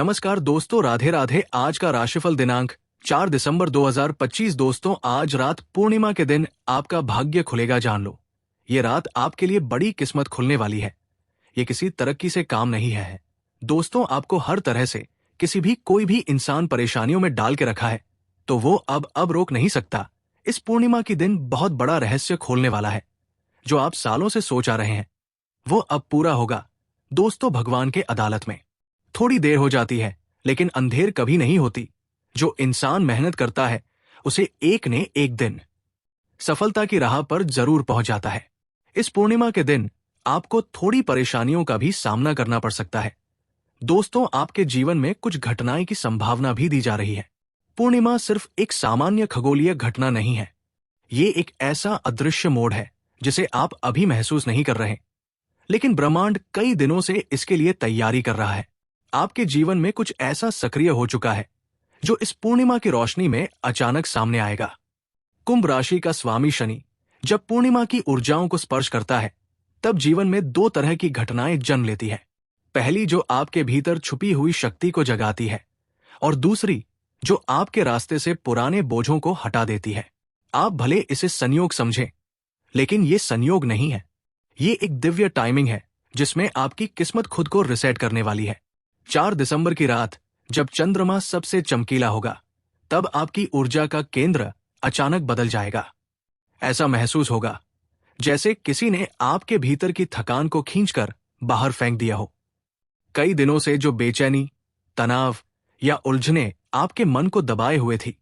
नमस्कार दोस्तों, राधे राधे। आज का राशिफल दिनांक 4 दिसंबर 2025। दोस्तों, आज रात पूर्णिमा के दिन आपका भाग्य खुलेगा, जान लो। ये रात आपके लिए बड़ी किस्मत खुलने वाली है। ये किसी तरक्की से काम नहीं है दोस्तों। आपको हर तरह से कोई भी इंसान परेशानियों में डाल के रखा है, तो वो अब रोक नहीं सकता। इस पूर्णिमा की दिन बहुत बड़ा रहस्य खोलने वाला है। जो आप सालों से सोच आ रहे हैं, वो अब पूरा होगा। दोस्तों, भगवान के अदालत में थोड़ी देर हो जाती है, लेकिन अंधेर कभी नहीं होती। जो इंसान मेहनत करता है, उसे एक न एक दिन सफलता की राह पर जरूर पहुंच जाता है। इस पूर्णिमा के दिन आपको थोड़ी परेशानियों का भी सामना करना पड़ सकता है। दोस्तों, आपके जीवन में कुछ घटनाएं की संभावना भी दी जा रही है। पूर्णिमा सिर्फ एक सामान्य खगोलीय घटना नहीं है। ये एक ऐसा अदृश्य मोड़ है जिसे आप अभी महसूस नहीं कर रहे, लेकिन ब्रह्मांड कई दिनों से इसके लिए तैयारी कर रहा है। आपके जीवन में कुछ ऐसा सक्रिय हो चुका है जो इस पूर्णिमा की रोशनी में अचानक सामने आएगा। कुंभ राशि का स्वामी शनि जब पूर्णिमा की ऊर्जाओं को स्पर्श करता है, तब जीवन में दो तरह की घटनाएं जन्म लेती है। पहली, जो आपके भीतर छुपी हुई शक्ति को जगाती है, और दूसरी, जो आपके रास्ते से पुराने बोझों को हटा देती है। आप भले इसे संयोग समझें, लेकिन ये संयोग नहीं है। ये एक दिव्य टाइमिंग है जिसमें आपकी किस्मत खुद को रिसेट करने वाली है। 4 दिसंबर की रात जब चंद्रमा सबसे चमकीला होगा, तब आपकी ऊर्जा का केंद्र अचानक बदल जाएगा। ऐसा महसूस होगा जैसे किसी ने आपके भीतर की थकान को खींचकर बाहर फेंक दिया हो। कई दिनों से जो बेचैनी, तनाव या उलझने आपके मन को दबाए हुए थी,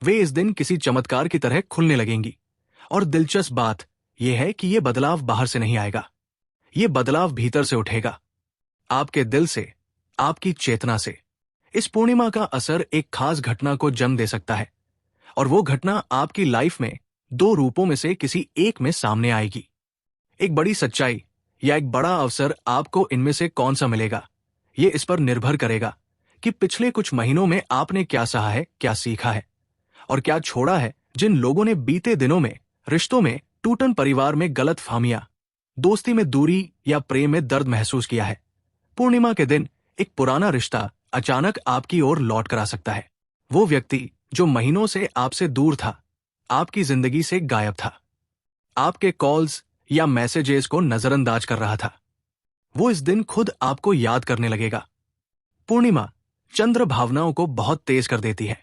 वे इस दिन किसी चमत्कार की तरह खुलने लगेंगी। और दिलचस्प बात यह है कि यह बदलाव बाहर से नहीं आएगा, ये बदलाव भीतर से उठेगा, आपके दिल से, आपकी चेतना से। इस पूर्णिमा का असर एक खास घटना को जन्म दे सकता है, और वो घटना आपकी लाइफ में दो रूपों में से किसी एक में सामने आएगी। एक बड़ी सच्चाई या एक बड़ा अवसर, आपको इनमें से कौन सा मिलेगा, ये इस पर निर्भर करेगा कि पिछले कुछ महीनों में आपने क्या सहा है, क्या सीखा है और क्या छोड़ा है। जिन लोगों ने बीते दिनों में रिश्तों में टूटन, परिवार में गलतफहमियां, दोस्ती में दूरी या प्रेम में दर्द महसूस किया है, पूर्णिमा के दिन एक पुराना रिश्ता अचानक आपकी ओर लौट कर आ सकता है। वो व्यक्ति जो महीनों से आपसे दूर था, आपकी जिंदगी से गायब था, आपके कॉल्स या मैसेजेस को नजरअंदाज कर रहा था, वो इस दिन खुद आपको याद करने लगेगा। पूर्णिमा चंद्र भावनाओं को बहुत तेज कर देती है,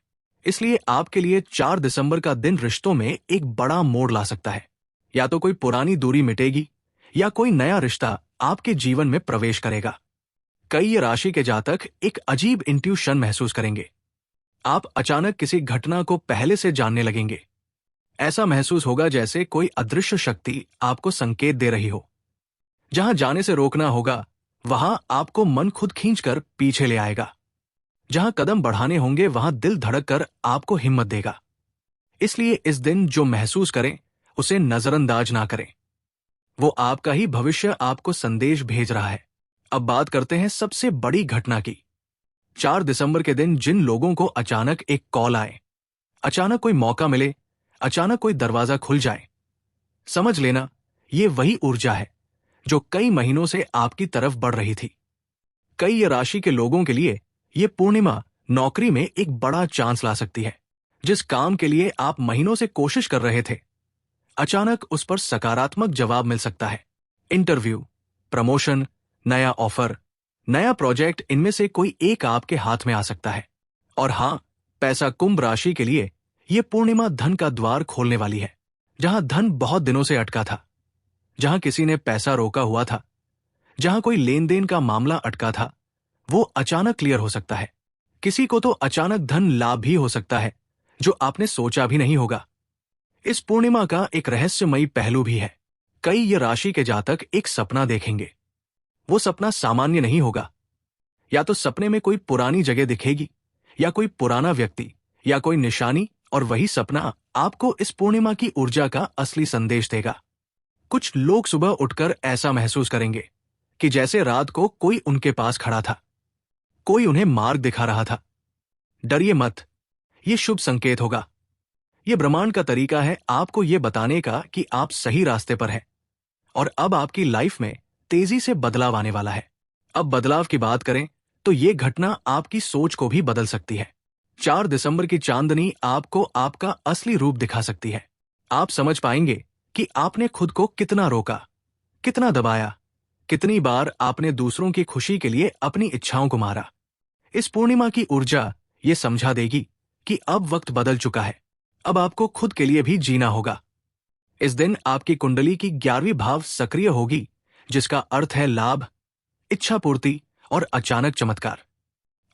इसलिए आपके लिए 4 दिसंबर का दिन रिश्तों में एक बड़ा मोड़ ला सकता है। या तो कोई पुरानी दूरी मिटेगी, या कोई नया रिश्ता आपके जीवन में प्रवेश करेगा। कई राशि के जातक एक अजीब इंट्यूशन महसूस करेंगे। आप अचानक किसी घटना को पहले से जानने लगेंगे। ऐसा महसूस होगा जैसे कोई अदृश्य शक्ति आपको संकेत दे रही हो। जहां जाने से रोकना होगा, वहां आपको मन खुद खींचकर पीछे ले आएगा। जहां कदम बढ़ाने होंगे, वहां दिल धड़क कर आपको हिम्मत देगा। इसलिए इस दिन जो महसूस करें, उसे नजरअंदाज ना करें। वो आपका ही भविष्य आपको संदेश भेज रहा है। अब बात करते हैं सबसे बड़ी घटना की। 4 दिसंबर के दिन जिन लोगों को अचानक एक कॉल आए, अचानक कोई मौका मिले, अचानक कोई दरवाजा खुल जाए, समझ लेना ये वही ऊर्जा है जो कई महीनों से आपकी तरफ बढ़ रही थी। कई राशि के लोगों के लिए ये पूर्णिमा नौकरी में एक बड़ा चांस ला सकती है। जिस काम के लिए आप महीनों से कोशिश कर रहे थे, अचानक उस पर सकारात्मक जवाब मिल सकता है। इंटरव्यू, प्रमोशन, नया ऑफर, नया प्रोजेक्ट, इनमें से कोई एक आपके हाथ में आ सकता है। और हां, पैसा, कुंभ राशि के लिए यह पूर्णिमा धन का द्वार खोलने वाली है। जहां धन बहुत दिनों से अटका था, जहां किसी ने पैसा रोका हुआ था, जहां कोई लेन देन का मामला अटका था, वो अचानक क्लियर हो सकता है। किसी को तो अचानक धन लाभ भी हो सकता है जो आपने सोचा भी नहीं होगा। इस पूर्णिमा का एक रहस्यमयी पहलू भी है। कई ये राशि के जातक एक सपना देखेंगे। वो सपना सामान्य नहीं होगा। या तो सपने में कोई पुरानी जगह दिखेगी, या कोई पुराना व्यक्ति, या कोई निशानी, और वही सपना आपको इस पूर्णिमा की ऊर्जा का असली संदेश देगा। कुछ लोग सुबह उठकर ऐसा महसूस करेंगे कि जैसे रात को कोई उनके पास खड़ा था, कोई उन्हें मार्ग दिखा रहा था। डरिए मत, ये शुभ संकेत होगा। ये ब्रह्मांड का तरीका है आपको ये बताने का कि आप सही रास्ते पर हैं, और अब आपकी लाइफ में तेजी से बदलाव आने वाला है। अब बदलाव की बात करें तो ये घटना आपकी सोच को भी बदल सकती है। 4 दिसंबर की चांदनी आपको आपका असली रूप दिखा सकती है। आप समझ पाएंगे कि आपने खुद को कितना रोका, कितना दबाया, कितनी बार आपने दूसरों की खुशी के लिए अपनी इच्छाओं को मारा। इस पूर्णिमा की ऊर्जा ये समझा देगी कि अब वक्त बदल चुका है, अब आपको खुद के लिए भी जीना होगा। इस दिन आपकी कुंडली की 11वीं भाव सक्रिय होगी, जिसका अर्थ है लाभ, इच्छा पूर्ति और अचानक चमत्कार।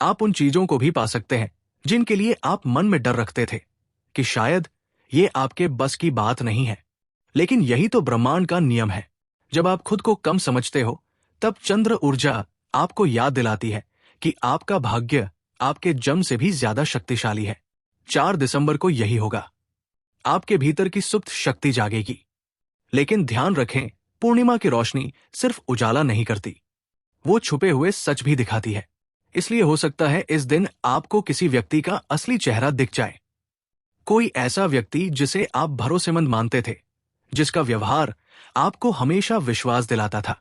आप उन चीजों को भी पा सकते हैं जिनके लिए आप मन में डर रखते थे कि शायद ये आपके बस की बात नहीं है। लेकिन यही तो ब्रह्मांड का नियम है। जब आप खुद को कम समझते हो, तब चंद्र ऊर्जा आपको याद दिलाती है कि आपका भाग्य आपके जन्म से भी ज्यादा शक्तिशाली है। 4 दिसंबर को यही होगा। आपके भीतर की सुप्त शक्ति जागेगी। लेकिन ध्यान रखें, पूर्णिमा की रोशनी सिर्फ उजाला नहीं करती, वो छुपे हुए सच भी दिखाती है। इसलिए हो सकता है इस दिन आपको किसी व्यक्ति का असली चेहरा दिख जाए। कोई ऐसा व्यक्ति जिसे आप भरोसेमंद मानते थे, जिसका व्यवहार आपको हमेशा विश्वास दिलाता था,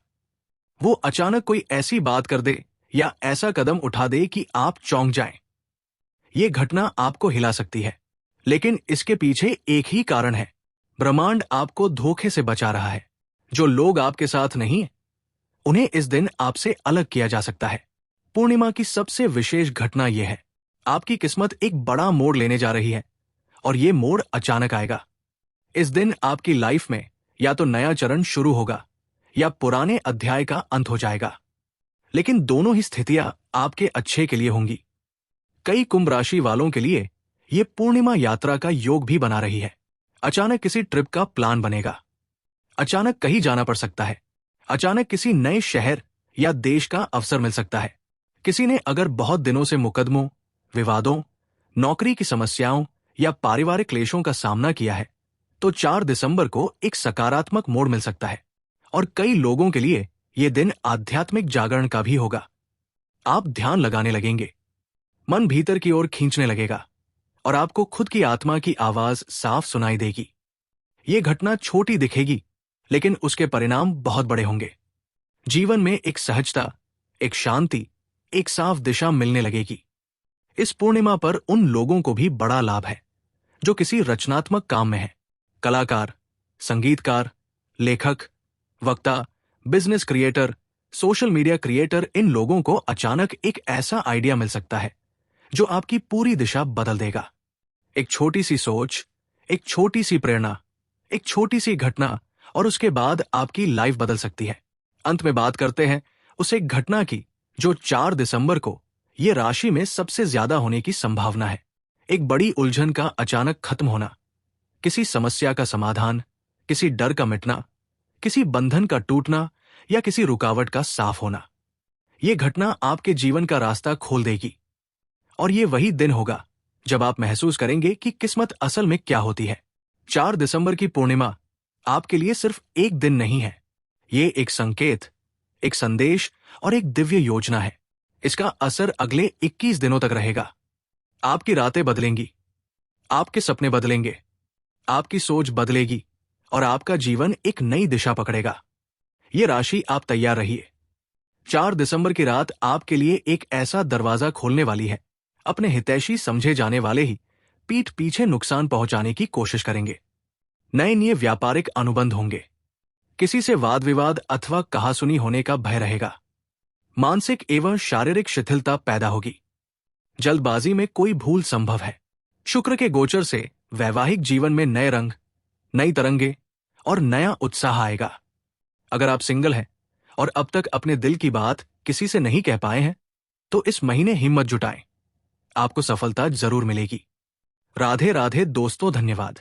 वो अचानक कोई ऐसी बात कर दे या ऐसा कदम उठा दे कि आप चौंक जाएं। ये घटना आपको हिला सकती है, लेकिन इसके पीछे एक ही कारण है। ब्रह्मांड आपको धोखे से बचा रहा है। जो लोग आपके साथ नहीं, उन्हें इस दिन आपसे अलग किया जा सकता है। पूर्णिमा की सबसे विशेष घटना यह है, आपकी किस्मत एक बड़ा मोड़ लेने जा रही है, और ये मोड़ अचानक आएगा। इस दिन आपकी लाइफ में या तो नया चरण शुरू होगा या पुराने अध्याय का अंत हो जाएगा। लेकिन दोनों ही स्थितियां आपके अच्छे के लिए होंगी। कई कुंभ राशि वालों के लिए ये पूर्णिमा यात्रा का योग भी बना रही है। अचानक किसी ट्रिप का प्लान बनेगा, अचानक कहीं जाना पड़ सकता है, अचानक किसी नए शहर या देश का अवसर मिल सकता है। किसी ने अगर बहुत दिनों से मुकदमों, विवादों, नौकरी की समस्याओं या पारिवारिक क्लेशों का सामना किया है, तो 4 दिसंबर को एक सकारात्मक मोड़ मिल सकता है। और कई लोगों के लिए यह दिन आध्यात्मिक जागरण का भी होगा। आप ध्यान लगाने लगेंगे, मन भीतर की ओर खींचने लगेगा और आपको खुद की आत्मा की आवाज साफ सुनाई देगी। ये घटना छोटी दिखेगी, लेकिन उसके परिणाम बहुत बड़े होंगे। जीवन में एक सहजता, एक शांति, एक साफ दिशा मिलने लगेगी। इस पूर्णिमा पर उन लोगों को भी बड़ा लाभ है जो किसी रचनात्मक काम में है। कलाकार, संगीतकार, लेखक, वक्ता, business creator, social media creator, इन लोगों को अचानक एक ऐसा आइडिया मिल सकता है जो आपकी पूरी दिशा बदल देगा। एक छोटी सी सोच, एक छोटी सी प्रेरणा, एक छोटी सी घटना, और उसके बाद आपकी लाइफ बदल सकती है। अंत में बात करते हैं उस एक घटना की जो 4 दिसंबर को ये राशि में सबसे ज्यादा होने की संभावना है। एक बड़ी उलझन का अचानक खत्म होना, किसी समस्या का समाधान, किसी डर का मिटना, किसी बंधन का टूटना या किसी रुकावट का साफ होना। ये घटना आपके जीवन का रास्ता खोल देगी। और ये वही दिन होगा जब आप महसूस करेंगे कि किस्मत असल में क्या होती है। 4 दिसंबर की पूर्णिमा आपके लिए सिर्फ एक दिन नहीं है, ये एक संकेत, एक संदेश और एक दिव्य योजना है। इसका असर अगले 21 दिनों तक रहेगा। आपकी रातें बदलेंगी, आपके सपने बदलेंगे, आपकी सोच बदलेगी और आपका जीवन एक नई दिशा पकड़ेगा। ये राशि आप तैयार रहिए। 4 दिसंबर की रात आपके लिए एक ऐसा दरवाजा खोलने वाली है। अपने हितैषी समझे जाने वाले ही पीठ पीछे नुकसान पहुंचाने की कोशिश करेंगे। नए व्यापारिक अनुबंध होंगे। किसी से वाद विवाद अथवा कहासुनी होने का भय रहेगा। मानसिक एवं शारीरिक शिथिलता पैदा होगी। जल्दबाजी में कोई भूल संभव है। शुक्र के गोचर से वैवाहिक जीवन में नए रंग, नई तरंगे और नया उत्साह आएगा। अगर आप सिंगल हैं और अब तक अपने दिल की बात किसी से नहीं कह पाए हैं, तो इस महीने हिम्मत जुटाएं। आपको सफलता जरूर मिलेगी। राधे राधे दोस्तों, धन्यवाद।